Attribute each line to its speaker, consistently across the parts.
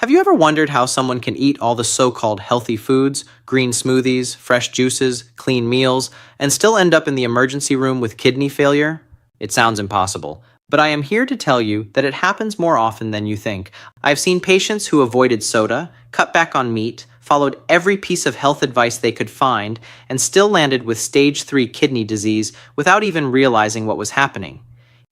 Speaker 1: Have you ever wondered how someone can eat all the so-called healthy foods, green smoothies, fresh juices, clean meals, and still end up in the emergency room with kidney failure? It sounds impossible, but I am here to tell you that it happens more often than you think. I've seen patients who avoided soda, cut back on meat, followed every piece of health advice they could find, and still landed with stage 3 kidney disease without even realizing what was happening.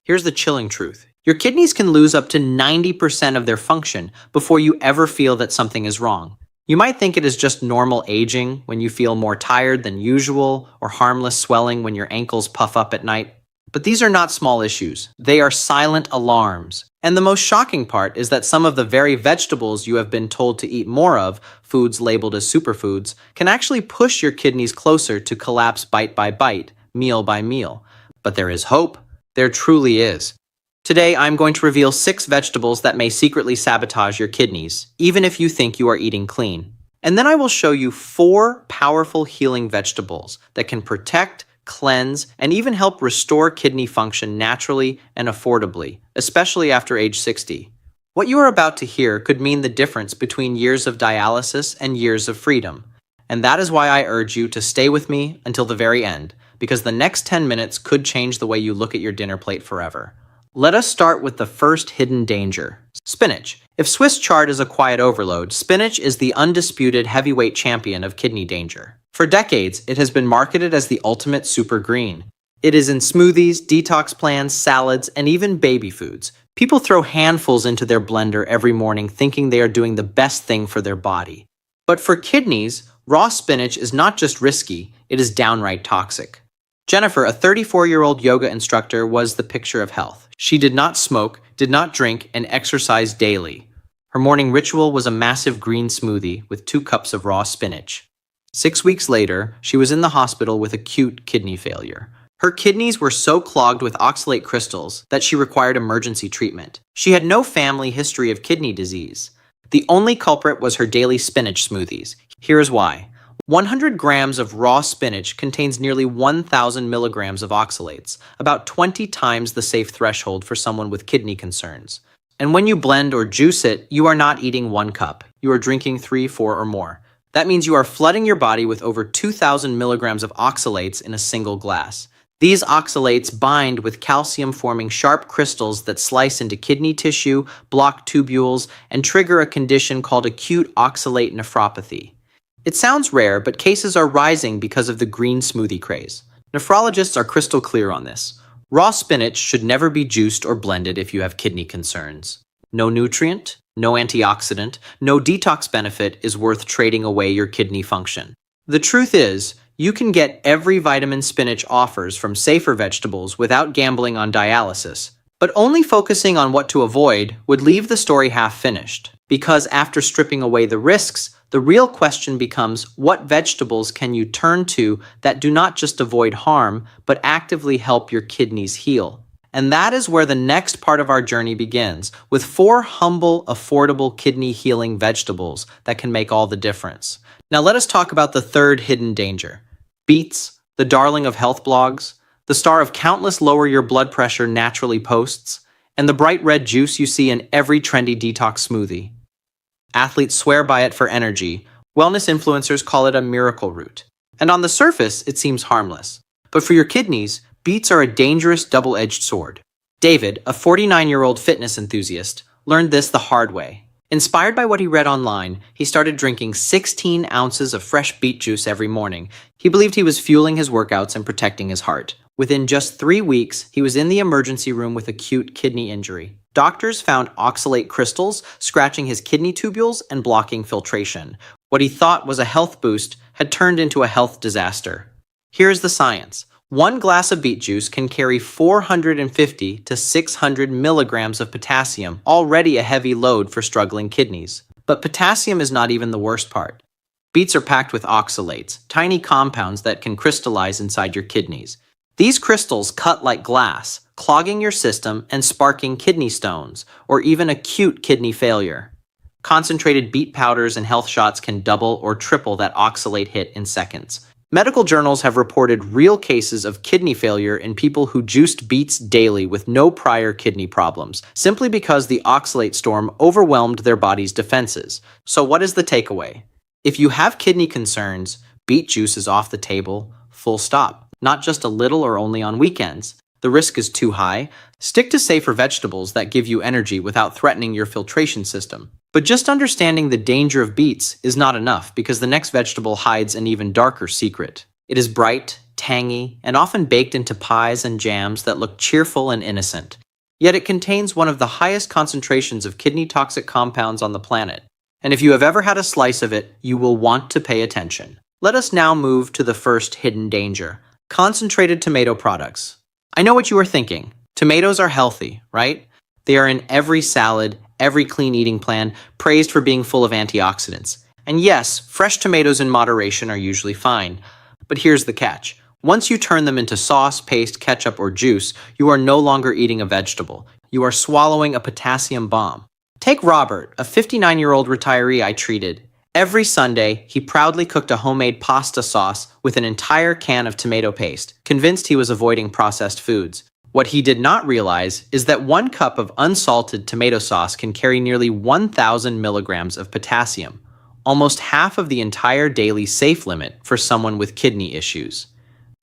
Speaker 1: Here's the chilling truth. Your kidneys can lose up to 90% of their function before you ever feel that something is wrong. You might think it is just normal aging when you feel more tired than usual or harmless swelling when your ankles puff up at night. But these are not small issues. They are silent alarms. And the most shocking part is that some of the very vegetables you have been told to eat more of, foods labeled as superfoods, can actually push your kidneys closer to collapse bite by bite, meal by meal. But there is hope. There truly is. Today, I'm going to reveal 6 vegetables that may secretly sabotage your kidneys, even if you think you are eating clean. And then I will show you 4 powerful healing vegetables that can protect, cleanse, and even help restore kidney function naturally and affordably, especially after age 60. What you are about to hear could mean the difference between years of dialysis and years of freedom. And that is why I urge you to stay with me until the very end, because the next 10 minutes could change the way you look at your dinner plate forever. Let us start with the first hidden danger: spinach. If Swiss chard is a quiet overload, spinach is the undisputed heavyweight champion of kidney danger. For decades, it has been marketed as the ultimate super green. It is in smoothies, detox plans, salads, and even baby foods. People throw handfuls into their blender every morning thinking they are doing the best thing for their body. But for kidneys, raw spinach is not just risky, it is downright toxic. Jennifer, a 34-year-old yoga instructor, was the picture of health. She did not smoke, did not drink, and exercised daily. Her morning ritual was a massive green smoothie with 2 cups of raw spinach. 6 weeks later, she was in the hospital with acute kidney failure. Her kidneys were so clogged with oxalate crystals that she required emergency treatment. She had no family history of kidney disease. The only culprit was her daily spinach smoothies. Here is why. 100 grams of raw spinach contains nearly 1,000 milligrams of oxalates, about 20 times the safe threshold for someone with kidney concerns. And when you blend or juice it, you are not eating 1 cup. You are drinking 3, 4, or more. That means you are flooding your body with over 2,000 milligrams of oxalates in a single glass. These oxalates bind with calcium-forming sharp crystals that slice into kidney tissue, block tubules, and trigger a condition called acute oxalate nephropathy. It sounds rare, but cases are rising because of the green smoothie craze. Nephrologists are crystal clear on this. Raw spinach should never be juiced or blended if you have kidney concerns. No nutrient, no antioxidant, no detox benefit is worth trading away your kidney function. The truth is, you can get every vitamin spinach offers from safer vegetables without gambling on dialysis. But only focusing on what to avoid would leave the story half finished. Because after stripping away the risks, the real question becomes, what vegetables can you turn to that do not just avoid harm, but actively help your kidneys heal? And that is where the next part of our journey begins, with 4 humble, affordable kidney healing vegetables that can make all the difference. Now let us talk about the third hidden danger. Beets, the darling of health blogs, the star of countless lower your blood pressure naturally posts, and the bright red juice you see in every trendy detox smoothie. Athletes swear by it for energy. Wellness influencers call it a miracle root. And on the surface, it seems harmless. But for your kidneys, beets are a dangerous double-edged sword. David, a 49-year-old fitness enthusiast, learned this the hard way. Inspired by what he read online, he started drinking 16 ounces of fresh beet juice every morning. He believed he was fueling his workouts and protecting his heart. Within just 3 weeks, he was in the emergency room with acute kidney injury. Doctors found oxalate crystals scratching his kidney tubules and blocking filtration. What he thought was a health boost had turned into a health disaster. Here's the science. 1 glass of beet juice can carry 450 to 600 milligrams of potassium, already a heavy load for struggling kidneys. But potassium is not even the worst part. Beets are packed with oxalates, tiny compounds that can crystallize inside your kidneys. These crystals cut like glass, clogging your system and sparking kidney stones, or even acute kidney failure. Concentrated beet powders and health shots can double or triple that oxalate hit in seconds. Medical journals have reported real cases of kidney failure in people who juiced beets daily with no prior kidney problems, simply because the oxalate storm overwhelmed their body's defenses. So what is the takeaway? If you have kidney concerns, beet juice is off the table, full stop. Not just a little or only on weekends. The risk is too high. Stick to safer vegetables that give you energy without threatening your filtration system. But just understanding the danger of beets is not enough because the next vegetable hides an even darker secret. It is bright, tangy, and often baked into pies and jams that look cheerful and innocent. Yet it contains one of the highest concentrations of kidney-toxic compounds on the planet. And if you have ever had a slice of it, you will want to pay attention. Let us now move to the first hidden danger: concentrated tomato products. I know what you are thinking. Tomatoes are healthy, right? They are in every salad, every clean eating plan, praised for being full of antioxidants. And yes, fresh tomatoes in moderation are usually fine. But here's the catch. Once you turn them into sauce, paste, ketchup, or juice, you are no longer eating a vegetable. You are swallowing a potassium bomb. Take Robert, a 59-year-old retiree I treated. Every Sunday, he proudly cooked a homemade pasta sauce with an entire can of tomato paste, convinced he was avoiding processed foods. What he did not realize is that 1 cup of unsalted tomato sauce can carry nearly 1,000 milligrams of potassium, almost half of the entire daily safe limit for someone with kidney issues.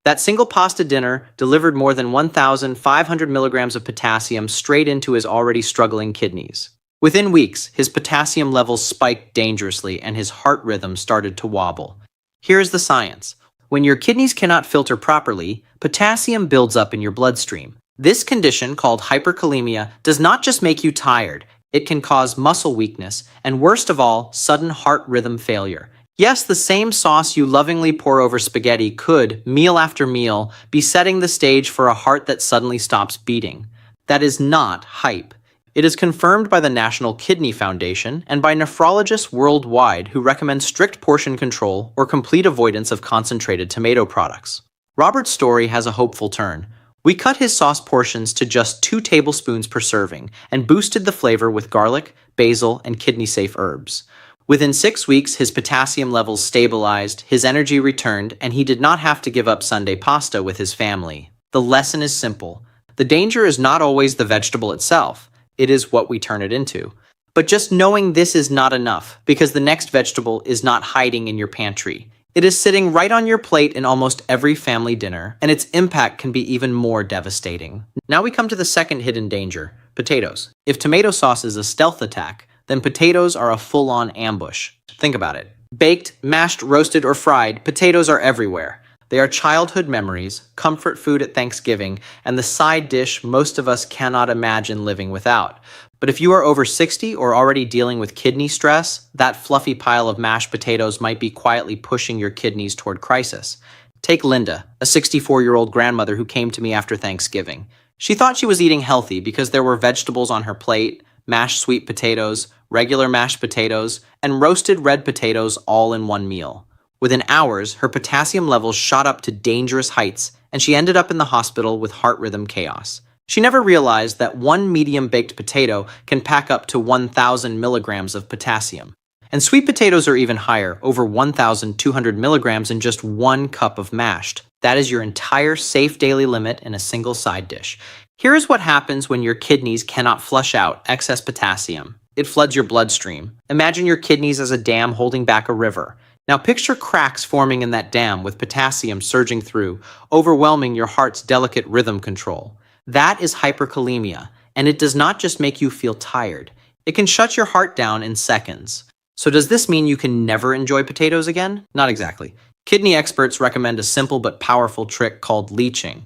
Speaker 1: That single pasta dinner delivered more than 1,500 milligrams of potassium straight into his already struggling kidneys. Within weeks, his potassium levels spiked dangerously and his heart rhythm started to wobble. Here is the science. When your kidneys cannot filter properly, potassium builds up in your bloodstream. This condition, called hyperkalemia, does not just make you tired. It can cause muscle weakness and, worst of all, sudden heart rhythm failure. Yes, the same sauce you lovingly pour over spaghetti could, meal after meal, be setting the stage for a heart that suddenly stops beating. That is not hype. It is confirmed by the National Kidney Foundation and by nephrologists worldwide who recommend strict portion control or complete avoidance of concentrated tomato products. Robert's story has a hopeful turn. We cut his sauce portions to just 2 tablespoons per serving and boosted the flavor with garlic, basil, and kidney-safe herbs. Within 6 weeks, his potassium levels stabilized, his energy returned, and he did not have to give up Sunday pasta with his family. The lesson is simple. The danger is not always the vegetable itself. It is what we turn it into. But just knowing this is not enough, because the next vegetable is not hiding in your pantry. It is sitting right on your plate in almost every family dinner, and its impact can be even more devastating. Now we come to the second hidden danger: potatoes. If tomato sauce is a stealth attack, then potatoes are a full-on ambush. Think about it. Baked, mashed, roasted, or fried, potatoes are everywhere. They are childhood memories, comfort food at Thanksgiving, and the side dish most of us cannot imagine living without. But if you are over 60 or already dealing with kidney stress, that fluffy pile of mashed potatoes might be quietly pushing your kidneys toward crisis. Take Linda, a 64-year-old grandmother who came to me after Thanksgiving. She thought she was eating healthy because there were vegetables on her plate, mashed sweet potatoes, regular mashed potatoes, and roasted red potatoes all in one meal. Within hours, her potassium levels shot up to dangerous heights, and she ended up in the hospital with heart rhythm chaos. She never realized that 1 medium-baked potato can pack up to 1,000 milligrams of potassium. And sweet potatoes are even higher, over 1,200 milligrams in just 1 cup of mashed. That is your entire safe daily limit in a single side dish. Here is what happens when your kidneys cannot flush out excess potassium. It floods your bloodstream. Imagine your kidneys as a dam holding back a river. Now picture cracks forming in that dam with potassium surging through, overwhelming your heart's delicate rhythm control. That is hyperkalemia, and it does not just make you feel tired. It can shut your heart down in seconds. So does this mean you can never enjoy potatoes again? Not exactly. Kidney experts recommend a simple but powerful trick called leaching.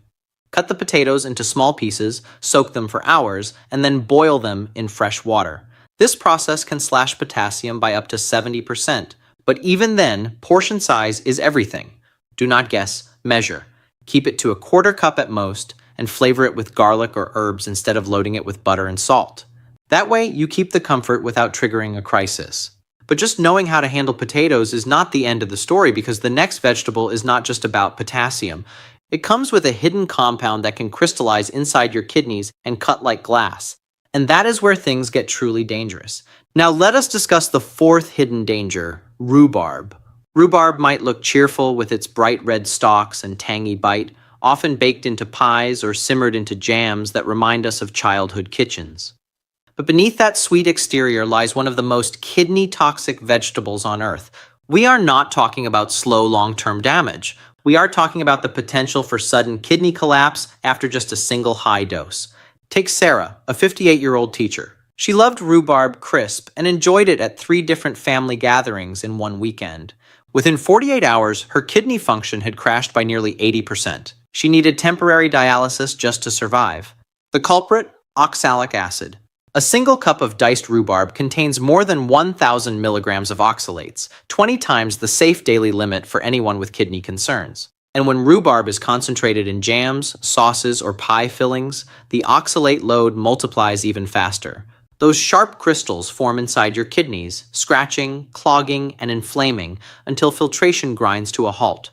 Speaker 1: Cut the potatoes into small pieces, soak them for hours, and then boil them in fresh water. This process can slash potassium by up to 70%. But even then, portion size is everything. Do not guess, measure. Keep it to a 1/4 cup at most, and flavor it with garlic or herbs instead of loading it with butter and salt. That way, you keep the comfort without triggering a crisis. But just knowing how to handle potatoes is not the end of the story, because the next vegetable is not just about potassium. It comes with a hidden compound that can crystallize inside your kidneys and cut like glass. And that is where things get truly dangerous. Now let us discuss the fourth hidden danger: rhubarb. Rhubarb might look cheerful with its bright red stalks and tangy bite, often baked into pies or simmered into jams that remind us of childhood kitchens. But beneath that sweet exterior lies one of the most kidney-toxic vegetables on Earth. We are not talking about slow long-term damage. We are talking about the potential for sudden kidney collapse after just a single high dose. Take Sarah, a 58-year-old teacher. She loved rhubarb crisp and enjoyed it at 3 different family gatherings in one weekend. Within 48 hours, her kidney function had crashed by nearly 80%. She needed temporary dialysis just to survive. The culprit? Oxalic acid. A single cup of diced rhubarb contains more than 1,000 milligrams of oxalates, 20 times the safe daily limit for anyone with kidney concerns. And when rhubarb is concentrated in jams, sauces, or pie fillings, the oxalate load multiplies even faster. Those sharp crystals form inside your kidneys, scratching, clogging, and inflaming until filtration grinds to a halt.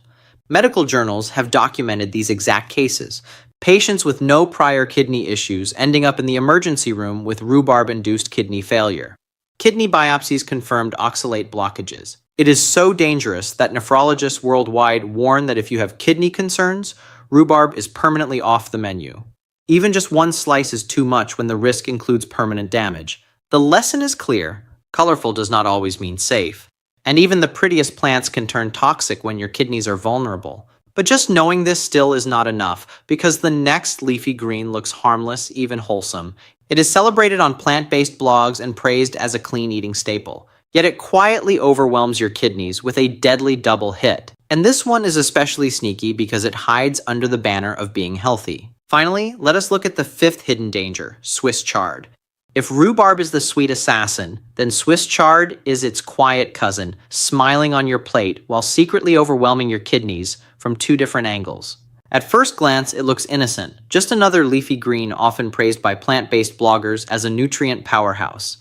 Speaker 1: Medical journals have documented these exact cases. Patients with no prior kidney issues ending up in the emergency room with rhubarb-induced kidney failure. Kidney biopsies confirmed oxalate blockages. It is so dangerous that nephrologists worldwide warn that if you have kidney concerns, rhubarb is permanently off the menu. Even just one slice is too much when the risk includes permanent damage. The lesson is clear. Colorful does not always mean safe. And even the prettiest plants can turn toxic when your kidneys are vulnerable. But just knowing this still is not enough, because the next leafy green looks harmless, even wholesome. It is celebrated on plant-based blogs and praised as a clean-eating staple. Yet it quietly overwhelms your kidneys with a deadly double hit. And this one is especially sneaky because it hides under the banner of being healthy. Finally, let us look at the 5th hidden danger, Swiss chard. If rhubarb is the sweet assassin, then Swiss chard is its quiet cousin, smiling on your plate while secretly overwhelming your kidneys from 2 different angles. At first glance, it looks innocent, just another leafy green often praised by plant-based bloggers as a nutrient powerhouse.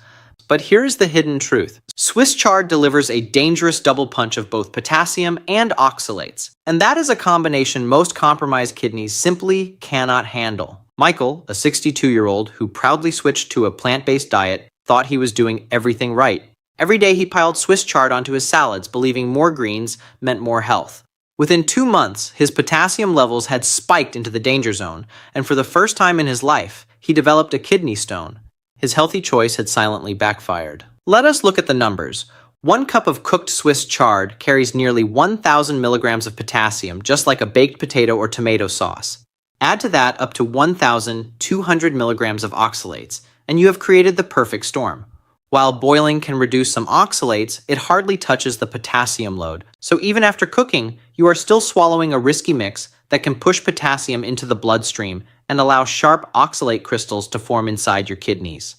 Speaker 1: But here's the hidden truth. Swiss chard delivers a dangerous double punch of both potassium and oxalates, and that is a combination most compromised kidneys simply cannot handle. Michael, a 62-year-old who proudly switched to a plant-based diet, thought he was doing everything right. Every day he piled Swiss chard onto his salads, believing more greens meant more health. Within 2 months, his potassium levels had spiked into the danger zone, and for the first time in his life, he developed a kidney stone. His healthy choice had silently backfired. Let us look at the numbers. 1 cup of cooked Swiss chard carries nearly 1,000 milligrams of potassium, just like a baked potato or tomato sauce. Add to that up to 1,200 milligrams of oxalates, and you have created the perfect storm. While boiling can reduce some oxalates, it hardly touches the potassium load. So even after cooking, you are still swallowing a risky mix that can push potassium into the bloodstream and allow sharp oxalate crystals to form inside your kidneys.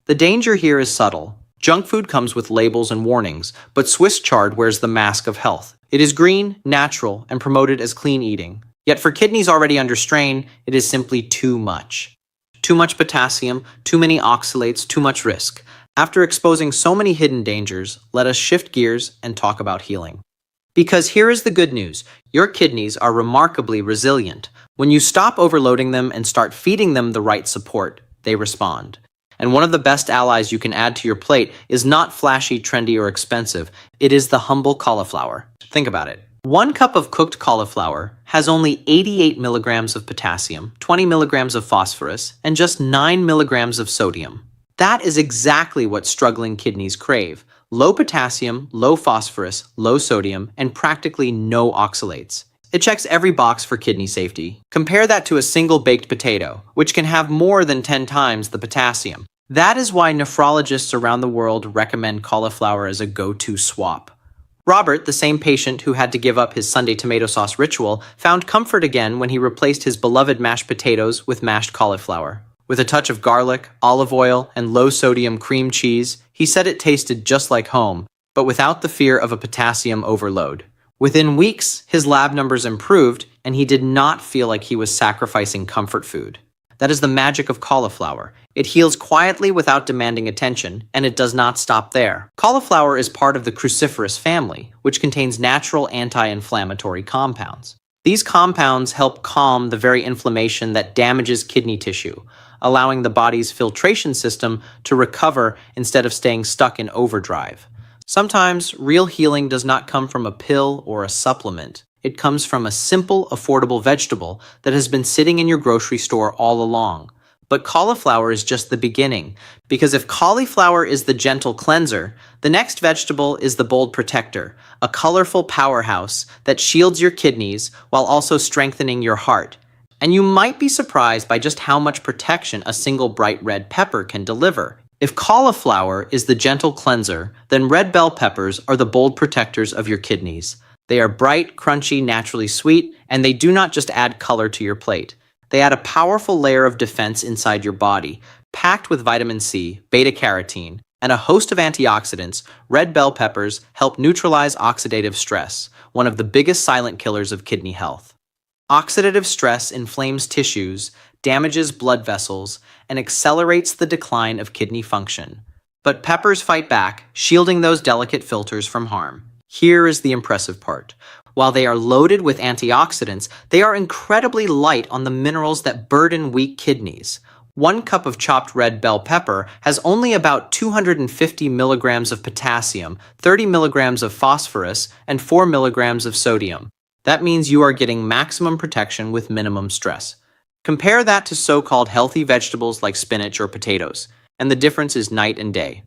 Speaker 1: The danger here is subtle. Junk food comes with labels and warnings, but Swiss chard wears the mask of health. It is green, natural, and promoted as clean eating. Yet for kidneys already under strain, it is simply too much. Too much potassium, too many oxalates, too much risk. After exposing so many hidden dangers, let us shift gears and talk about healing. Because here is the good news. Your kidneys are remarkably resilient. When you stop overloading them and start feeding them the right support, they respond. And one of the best allies you can add to your plate is not flashy, trendy, or expensive. It is the humble cauliflower. Think about it. 1 cup of cooked cauliflower has only 88 milligrams of potassium, 20 milligrams of phosphorus, and just 9 milligrams of sodium. That is exactly what struggling kidneys crave. Low potassium, low phosphorus, low sodium, and practically no oxalates. It checks every box for kidney safety. Compare that to a single baked potato, which can have more than 10 times the potassium. That is why nephrologists around the world recommend cauliflower as a go-to swap. Robert, the same patient who had to give up his Sunday tomato sauce ritual, found comfort again when he replaced his beloved mashed potatoes with mashed cauliflower. With a touch of garlic, olive oil, and low-sodium cream cheese, he said it tasted just like home, but without the fear of a potassium overload. Within weeks, his lab numbers improved, and he did not feel like he was sacrificing comfort food. That is the magic of cauliflower. It heals quietly without demanding attention, and it does not stop there. Cauliflower is part of the cruciferous family, which contains natural anti-inflammatory compounds. These compounds help calm the very inflammation that damages kidney tissue, allowing the body's filtration system to recover instead of staying stuck in overdrive. Sometimes real healing does not come from a pill or a supplement. It comes from a simple, affordable vegetable that has been sitting in your grocery store all along. But cauliflower is just the beginning, because if cauliflower is the gentle cleanser, the next vegetable is the bold protector, a colorful powerhouse that shields your kidneys while also strengthening your heart. And you might be surprised by just how much protection a single bright red pepper can deliver. If cauliflower is the gentle cleanser, then red bell peppers are the bold protectors of your kidneys. They are bright, crunchy, naturally sweet, and they do not just add color to your plate. They add a powerful layer of defense inside your body. Packed with vitamin C, beta-carotene, and a host of antioxidants, red bell peppers help neutralize oxidative stress, one of the biggest silent killers of kidney health. Oxidative stress inflames tissues, damages blood vessels, and accelerates the decline of kidney function. But peppers fight back, shielding those delicate filters from harm. Here is the impressive part. While they are loaded with antioxidants, they are incredibly light on the minerals that burden weak kidneys. 1 cup of chopped red bell pepper has only about 250 milligrams of potassium, 30 milligrams of phosphorus, and 4 milligrams of sodium. That means you are getting maximum protection with minimum stress. Compare that to so-called healthy vegetables like spinach or potatoes, and the difference is night and day.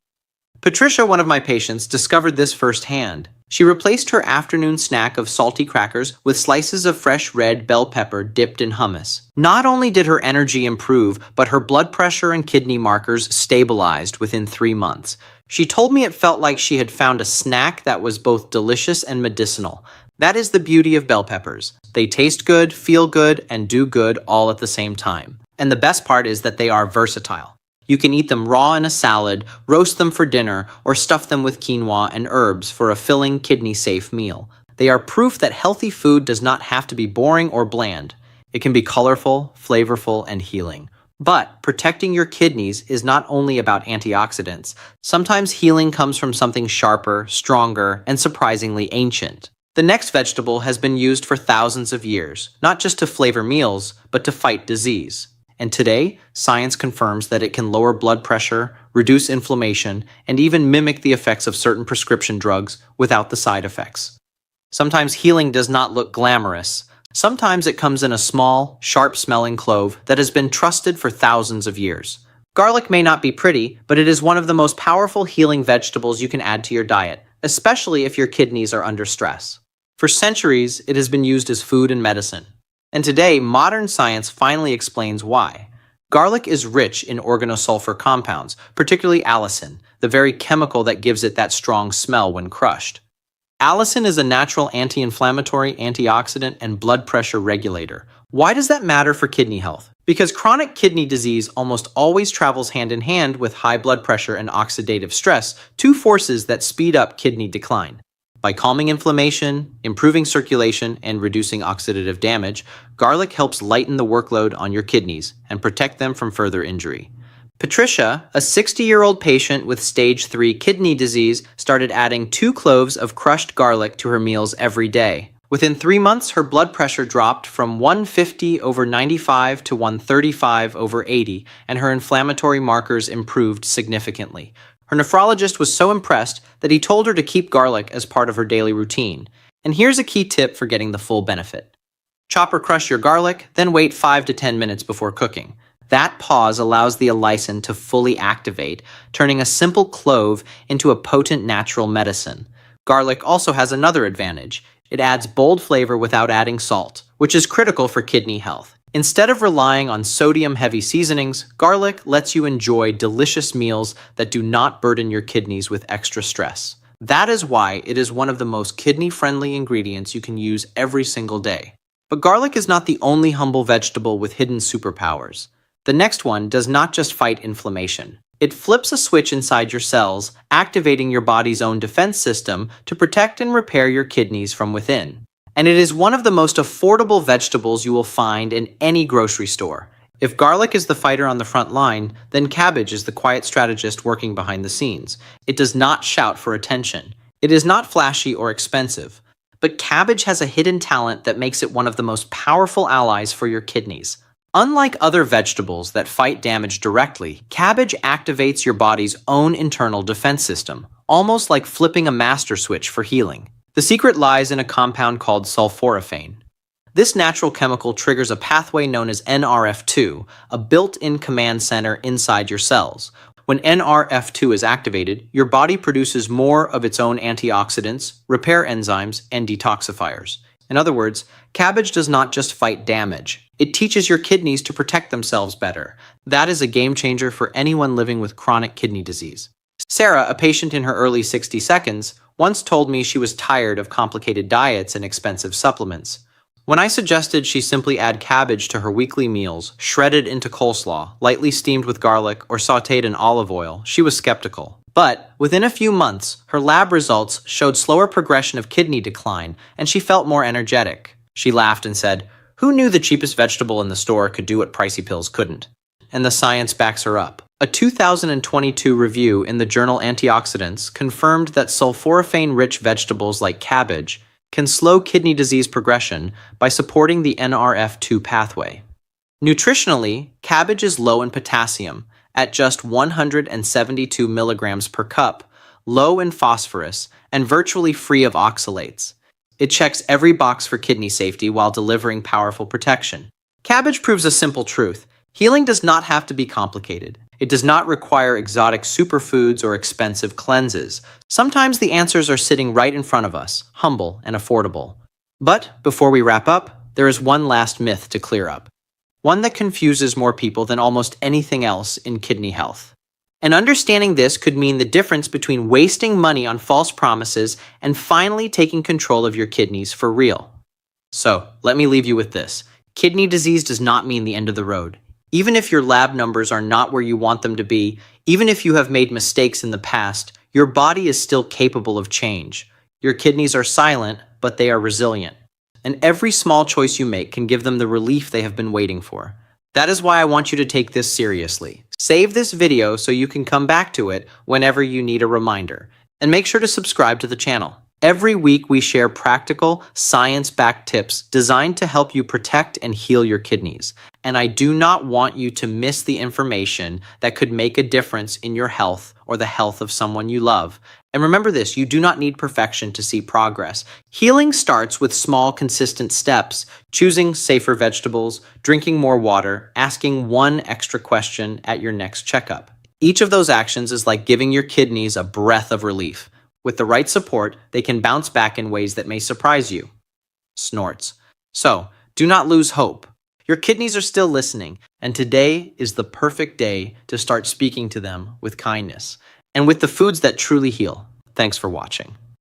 Speaker 1: Patricia, one of my patients, discovered this firsthand. She replaced her afternoon snack of salty crackers with slices of fresh red bell pepper dipped in hummus. Not only did her energy improve, but her blood pressure and kidney markers stabilized within 3 months. She told me it felt like she had found a snack that was both delicious and medicinal. That is the beauty of bell peppers. They taste good, feel good, and do good all at the same time. And the best part is that they are versatile. You can eat them raw in a salad, roast them for dinner, or stuff them with quinoa and herbs for a filling, kidney-safe meal. They are proof that healthy food does not have to be boring or bland. It can be colorful, flavorful, and healing. But protecting your kidneys is not only about antioxidants. Sometimes healing comes from something sharper, stronger, and surprisingly ancient. The next vegetable has been used for thousands of years, not just to flavor meals, but to fight disease. And today, science confirms that it can lower blood pressure, reduce inflammation, and even mimic the effects of certain prescription drugs without the side effects. Sometimes healing does not look glamorous. Sometimes it comes in a small, sharp-smelling clove that has been trusted for thousands of years. Garlic may not be pretty, but it is one of the most powerful healing vegetables you can add to your diet, especially if your kidneys are under stress. For centuries, it has been used as food and medicine. And today, modern science finally explains why. Garlic is rich in organosulfur compounds, particularly allicin, the very chemical that gives it that strong smell when crushed. Allicin is a natural anti-inflammatory, antioxidant, and blood pressure regulator. Why does that matter for kidney health? Because chronic kidney disease almost always travels hand in hand with high blood pressure and oxidative stress, 2 forces that speed up kidney decline. By calming inflammation, improving circulation, and reducing oxidative damage, garlic helps lighten the workload on your kidneys and protect them from further injury. Patricia, a 60-year-old patient with stage 3 kidney disease, started adding 2 cloves of crushed garlic to her meals every day. Within 3 months, her blood pressure dropped from 150/95 to 135/80, and her inflammatory markers improved significantly. Her nephrologist was so impressed that he told her to keep garlic as part of her daily routine. And here's a key tip for getting the full benefit. Chop or crush your garlic, then wait 5 to 10 minutes before cooking. That pause allows the allicin to fully activate, turning a simple clove into a potent natural medicine. Garlic also has another advantage. It adds bold flavor without adding salt, which is critical for kidney health. Instead of relying on sodium-heavy seasonings, garlic lets you enjoy delicious meals that do not burden your kidneys with extra stress. That is why it is one of the most kidney-friendly ingredients you can use every single day. But garlic is not the only humble vegetable with hidden superpowers. The next one does not just fight inflammation. It flips a switch inside your cells, activating your body's own defense system to protect and repair your kidneys from within. And it is one of the most affordable vegetables you will find in any grocery store. If garlic is the fighter on the front line, then cabbage is the quiet strategist working behind the scenes. It does not shout for attention. It is not flashy or expensive. But cabbage has a hidden talent that makes it one of the most powerful allies for your kidneys. Unlike other vegetables that fight damage directly, cabbage activates your body's own internal defense system, almost like flipping a master switch for healing. The secret lies in a compound called sulforaphane. This natural chemical triggers a pathway known as NRF2, a built-in command center inside your cells. When NRF2 is activated, your body produces more of its own antioxidants, repair enzymes, and detoxifiers. In other words, cabbage does not just fight damage. It teaches your kidneys to protect themselves better. That is a game changer for anyone living with chronic kidney disease. Sarah, a patient in her early 60 seconds, once told me she was tired of complicated diets and expensive supplements. When I suggested she simply add cabbage to her weekly meals, shredded into coleslaw, lightly steamed with garlic, or sautéed in olive oil, she was skeptical. But within a few months, her lab results showed slower progression of kidney decline, and she felt more energetic. She laughed and said, "Who knew the cheapest vegetable in the store could do what pricey pills couldn't?" And the science backs her up. A 2022 review in the journal Antioxidants confirmed that sulforaphane-rich vegetables like cabbage can slow kidney disease progression by supporting the NRF2 pathway. Nutritionally, cabbage is low in potassium, at just 172 milligrams per cup, low in phosphorus, and virtually free of oxalates. It checks every box for kidney safety while delivering powerful protection. Cabbage proves a simple truth. Healing does not have to be complicated. It does not require exotic superfoods or expensive cleanses. Sometimes the answers are sitting right in front of us, humble and affordable. But before we wrap up, there is one last myth to clear up. One that confuses more people than almost anything else in kidney health. And understanding this could mean the difference between wasting money on false promises and finally taking control of your kidneys for real. So, let me leave you with this. Kidney disease does not mean the end of the road. Even if your lab numbers are not where you want them to be, even if you have made mistakes in the past, your body is still capable of change. Your kidneys are silent, but they are resilient. And every small choice you make can give them the relief they have been waiting for. That is why I want you to take this seriously. Save this video so you can come back to it whenever you need a reminder. And make sure to subscribe to the channel. Every week we share practical, science-backed tips designed to help you protect and heal your kidneys. And I do not want you to miss the information that could make a difference in your health or the health of someone you love. And remember this, you do not need perfection to see progress. Healing starts with small, consistent steps, choosing safer vegetables, drinking more water, asking one extra question at your next checkup. Each of those actions is like giving your kidneys a breath of relief. With the right support, they can bounce back in ways that may surprise you. Snorts. So, do not lose hope. Your kidneys are still listening, and today is the perfect day to start speaking to them with kindness and with the foods that truly heal. Thanks for watching.